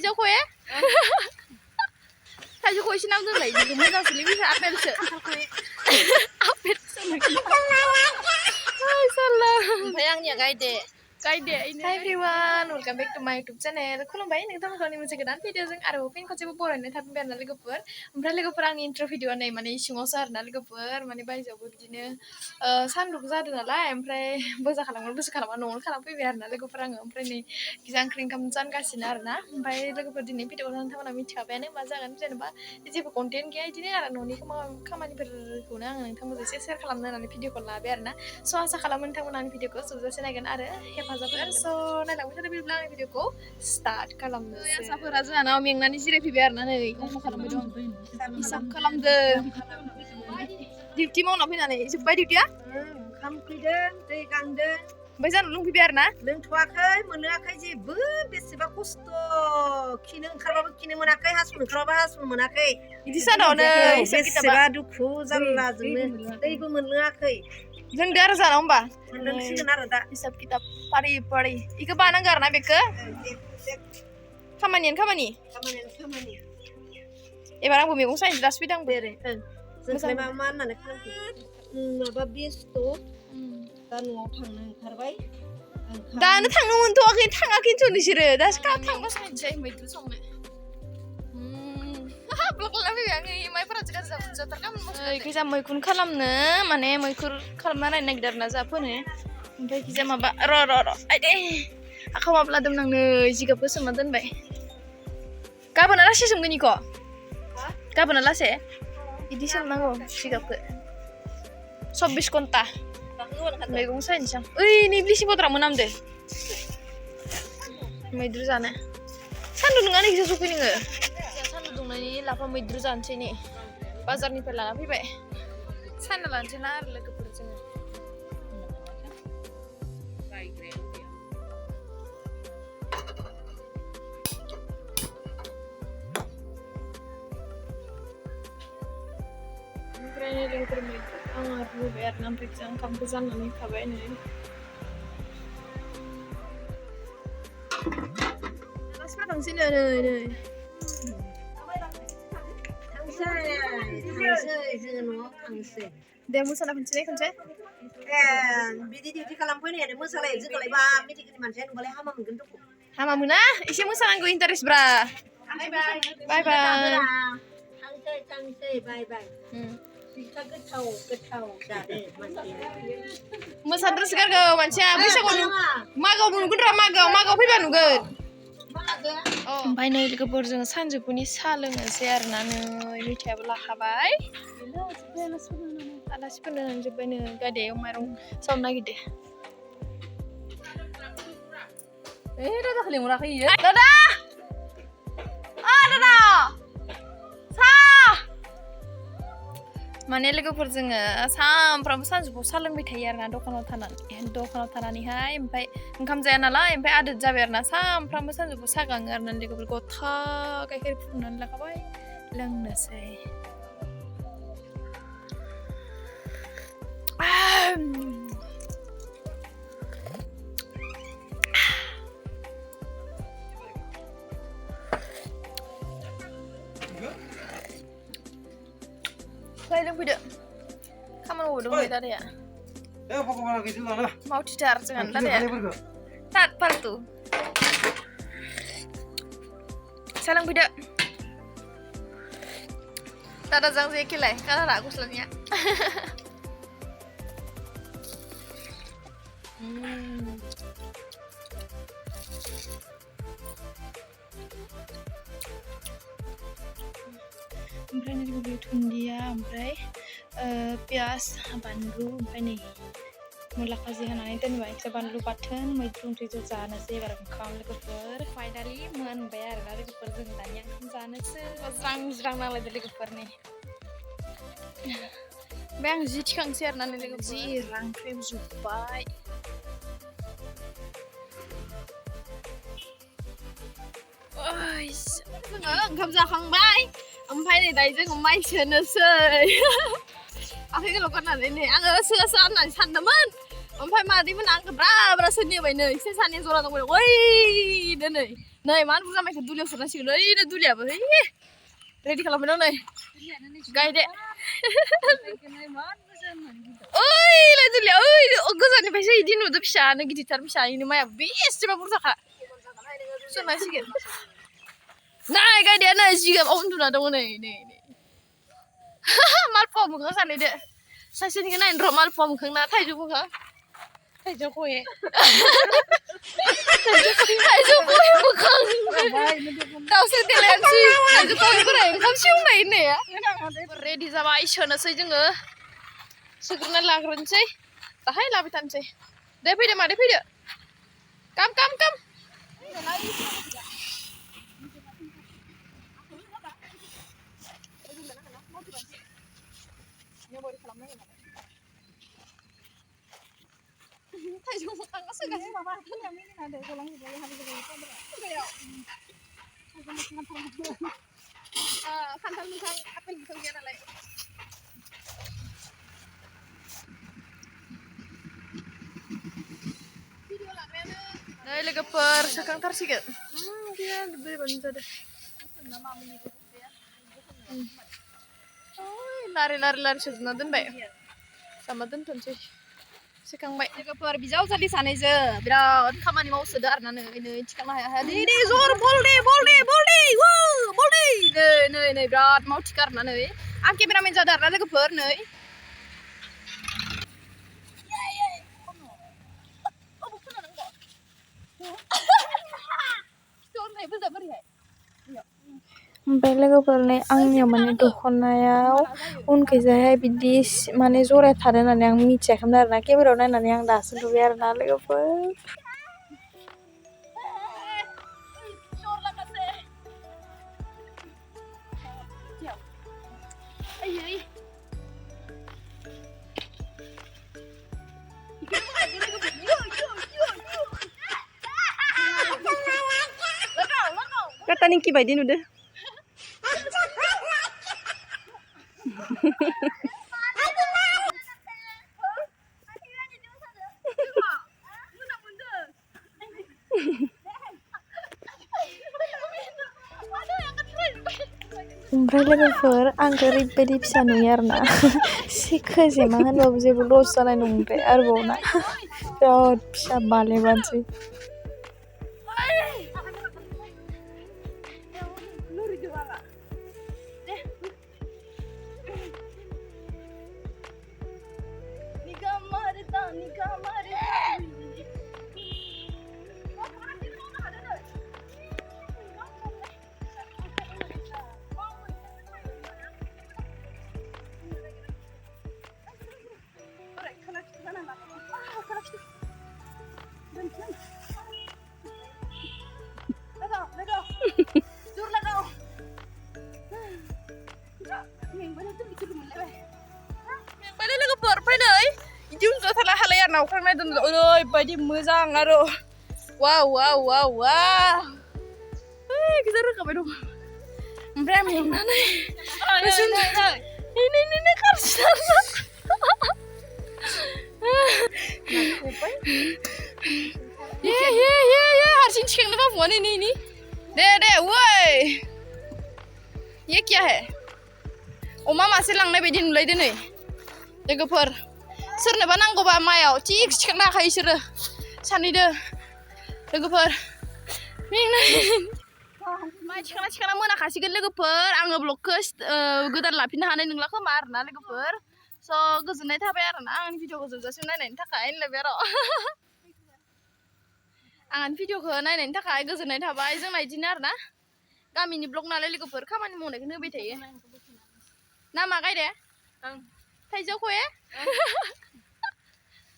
थाइजौखौ थाइजौखौ एसे नाम दोनलाय बेखौ मोजांसोलै बिसोर आपेलसो आपेलसो ओमफ्राय आंनिया गायदे Hi everyone, welcome back to my YouTube channel. खुलुमबाय नोंथांमोननि मोनसे गोदान भिडिअजों आरो फिन खनसेबो बरायनाय थाफिनबाय आरोना लोगोफोर ओमफ्राय लोगोफोर आंनि इन्ट्र भिडिअआ नै माने सिङावसो आरोना लोगोफोर माने बायजोआवबो बिदिनो सानदुं जादों नालाय ओमफ्राय बोजा खालामा न'आवनो खालामफैबाय आरोना लोगोफोर आङो ओमफ्राय नै गिजा ओंख्रि ओंखाम जानगासिनो आरोना ओमफ्राय लोगोफोर दिनै भिडिअखौ नोंथांमोना मिथिखाबायानो मा जागोन जेनेबा जेबो कन्टेन्ट गैया बिदिनो आरो न'नि खामानिफोरखौनो आङो नोंथांमोनजों एसे शेयार खालामनो होननानै भिडिअखौ लाबाय आरोना स' आसा खालामो नोंथांमोना आंनि भिडिअखौ जोबजासे नायगोन आरो हेफाजाब होगोन स' नायलांबाय थादो बिदिब्ला आंनि भिडिअखौ स्टार्ट खालामनोसै आसाफोरा जोंहानाव मेंनानै जिरायफैबाय आरोना नै अंक खालामबाय दं हिसाब खालामदों डिउटि मावना फैनानै जोब्बाय डिउटिया ओंखाम फैदों दै गांदों ओमफ्राय जानो लोंफैबाय आरोना लोंथ'वाखै मोनाखै जेबो बेसेबा खस्थ' खिनो ओंखारबाबो खिनो मोनाखै हासुनो ओंखारबाबो हासुनो मोनाखै बिदि सानावनो बेसेबा दुखु जारलाजोंनो दैबो मोनलोङाखै लोंदो आरो जाना होमबा मोनलोंसिगोन आरो दा हिसाब किताब फारि इखौ बानांगौ आरोना बेखौ खामानि एबार आंबो मैगं सायनो दासो फैदों आंबो जोंलाय मा होननानै खालामखो माबा बेस्थ' दा न'आव थांनो ओंखारबाय दानो थांनो मोनथ'वाखै थाङाखैनोथ' नोंसोरो दासो थांबासो मिथिसै मैद्रु संनो ब्लग लाना फैबाय आङो माइफोरासो गाज्रि जाथारगामोन गोजा मैखुन खालामनो माने मैखुन खालामना नायनो नागिरदों आरोना जा फोनो ओमफ्राय गिजा माबा र' आइदे आखाव माब्ला दोननांनो जिगाबखौ सोमना दोनबाय गाबोना लासे सोमगोन इखौ गाबोना लासे बिदि सोमनांगौ जिगाबखौ 24 घन्टा मैगं सायनोसै आं ओइ नै ब्लिचिं पाउडारा मोनामदो मैद्रु जानो सान्दुं नङा नैखिसो सफै नोङो सान्दुं दुंनायनि लाफा मैद्रु जानोसै नै बाजारनिफ्राय लाना फैबाय सायना लानोसै ना आरो लोगोफोर जोङो ओमफ्राय लोगोफोर मैद्रु आङो रुबाय आरोना ओमफ्राय ओंखामखौ जाननानै थाबाय नै आलासिफोरा थांसै नै जोङो न'आव थांसै दे मोसाना फैनोसै खनसे बिदि डिउटि खालामफैनायानो मोसालायो जोंखौलाय बा मेडिकेलनि मानसिया नुबालाय हामा मोनगोन दख' हामा मोना एसे मोसानांगौ इन्टारेस्ट ब्रा बाय थांसै बाय फिथा गोथाव जादो मानसिया मोसाद्रोस गारगौ मानसिया बैसागुआव मागोआव नुगोन र' मागोआव फैबा नुगोन ओमफ्राय नै लोगोफोर जोङो सानजौफुनि साहा लोंनोसै आरोना नै मिथायाबो लाखाबाय आलासिफोर लोंनानै जोब्बाय नै गादैयाव माइरं सावनो नागिरदो दादाखौ लिंहराखै इयो दादा माने लोगोफोर जोङो सानफ्रामबो सानजौफुआव साहा लोंबाय थायो आरोना दखानाव थानानैहाय ओमफ्राय ओंखाम जाया नालाय ओमफ्राय आदत जाबाय आरोना सानफ्रामबो सानजौफुआव साहा गाङो आरोना लोगोफोर गथा गाइखेर फुदुंनानै लाखाबाय लोंनोसै Play look Kamu udah mulai tadi ya? Mau dicar jangan tadi ya? Tat partu. Salang beda. Tada jang sih kilai, kalau aku selanjutnya. ओमफ्राय नै लोगोफोर दुन्दिया ओमफ्राय पियास बानलु ओमफ्राय नै मुला खाजि होनानै दोनबाय बानलु बाथोन मैद्रु ओंख्रिजों जानोसै एबार ओंखाम लोगोफोर फाइनालि मोनबाय आरोना लोगोफोर जों दानिया ओंखाम जानोसै ज्रां नांलायदो लोगोफोरनि ओमफ्राय आं जि थिखांसै आरोना नै लोगोफोर जि रांख्रेबजोब्बाय जोङो ओंखाम जाखांबाय ओमफ्राय नै दायो जोङो माइ सोनोसै आखाइ गोलाव गाननानै नै आङो सोआ होननानै सानदोंमोन ओमफ्राय मादैमोन आंखौ ब्रा सोनो होबाय नै एसे सानै जरा दंबाय ओइ दिनै नै मान बुरजा माइखौ दुलियाव सोनांसिगोन ओइ दुलियाबो रेडि खालामबाय दं नै गायदे ओइ दुलिया ओइ गोजाननिफ्रायसो इदि नुदो फिसानो गिदिरथार फिसायैनो माइया बेसेबा बुरजाखा सोनांसिगोन नाय गायदेया नै जिगाबाव उन्दुना दङ नै मालपुवा मोखां सानैदो सासेनिखौ नायनो र' मालपुवा मोखां ना थाइजौ मोखां थाइजौ खहे थाइजौ खहे मोखां दाउसो देलायानोसै थाइजौ खहेफोरा ओंखाम सेवनाय होननाया रेडि जाबाय सोनोसै जोङो सोग्रोना लाग्रोनोसै दाहाय लाबाय थानोसै दे फैदो मादै फैदो काम थाइजौ मोखाङा सोगासिनो खान्थाल मोखां आपेल मोखां गैया नालाय नै लोगोफोर सोखांथारसिगोन बोरैबानो जादों लारि सोजोबना दोनबाय जामा दोनथ'नोसै सोखांबाय लोगोफोर बिजावजालि सानैजों बिराद खामानि मावसोदो आरोना नै थिखांनो हाया दे जर बल दे नै बिराद मावथिखा आरोना नै आं केमेरामेन जादों आरोना लोगोफोर नै ओमफ्राय लोगोफोर नै आंनियाव माने दख'नायाव उनखैजायहाय बिदि माने जराया थादों होननानै आं मिथियाखैमोन आरोना केमेरायाव नायनानै आं दासो नुबाय आरोना लोगोफोर kata Ningki bayi नुदो ओमफ्राय लोगोफोर आंखौ ओरैबायदि फिसा नुयो आरोना खोजेमा होनबाबो जेबो लस जानाय नङा ओमफ्राय आरोबावना बिराद फिसा बालेबानोसै नावख्रांनाय दोन ओरैबायदि मोजां आरो वाव गिदिर रोखाबाय दं ओमफ्राय आं मेंनानै हारसिं थिखांनो बाबुआ नै दे वै ये क्या है अमा मासे लांनाय बायदि नुलायदो नै लोगोफोर सोरनोबा नांगौबा मायाव थिग थिखांनो हाखायो बिसोरो सानैदो लोगोफोर माइ थिखांना मोनाखासिगोन लोगोफोर आङो ब्लगखौ गोदान लाफिननो हानाय नंला खोमा आरोना लोगोफोर स' गोजोननाय थाबाय आरोना आंनि भिडिअखौ जोबजासिम नायनायनि थाखाय होनलायबाय आरो आंनि भिडिअखौ नायनायनि थाखाय गोजोननाय थाबाय जोंना बिदिनो आरोना गामिनि ब्लग नालाय लोगोफोर खामानि मावनायखौनो होबाय थायो नामा गायदे थाइजौ खहे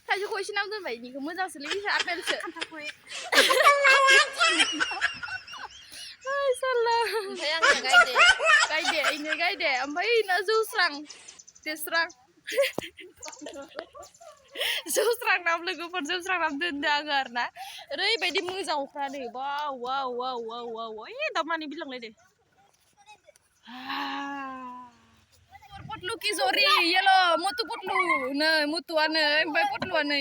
थाइजौ खहेसो नाम दोनबाय इनिखौ मोजांसोलै आपेलसो ओमफ्राय आंना गायदे ओमफ्राय इना जौस्रां देस्रां जौस्रां नाम लोगोफोर जौस्रां नाम दोनदों आङो आरोना ओरैबायदि मोजां अख्रा नै वाव दाउमानि बिलांलायदे पटलु की जरी येलो मोटू पटलु नै मोटुआ नै ओमफ्राय पटलुआ नै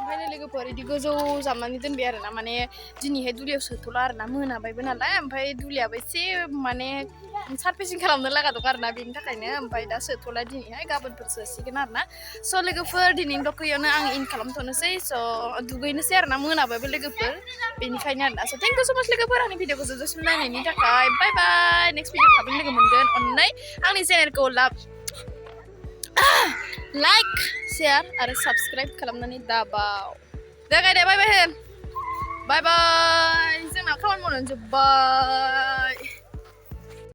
ओमफ्राय लोगोफोर इदि गोजौ जामनानै दोनबाय आरोना माने दिनैहाय दुलियाव सोथ'ला आरोना मोनाबायबो नालाय ओमफ्राय दुलियाबो एसे माने सारफेसिं खालामनो लागा दं आरोना बेनि थाखायनो ओमफ्राय दा सोथ'ला दिनैहाय गाबोनफोर सोसिगोन आरोना स' लोगोफोर दिनैनि टकियावनो आं इन खालामथ'नोसै स' दुगैनोसै आरोना मोनाबायबो लोगोफोर बेनिखायनो आरोना स' थेंक इउ स' माच लोगोफोर आंनि भिडिअखौ जोबजासिम नायनायनि थाखाय बाय बाय नेक्स्ट भिडिअ थाबैनो लोगो मोनगोन अननानै आंनि चेनेलखौ लाइक शेयार आरो साबस्क्राइब खालामनानै दाबाव जागाय दे बाय बाय होन बाय बाय जोंना खामानि मावनानै जोब्बाय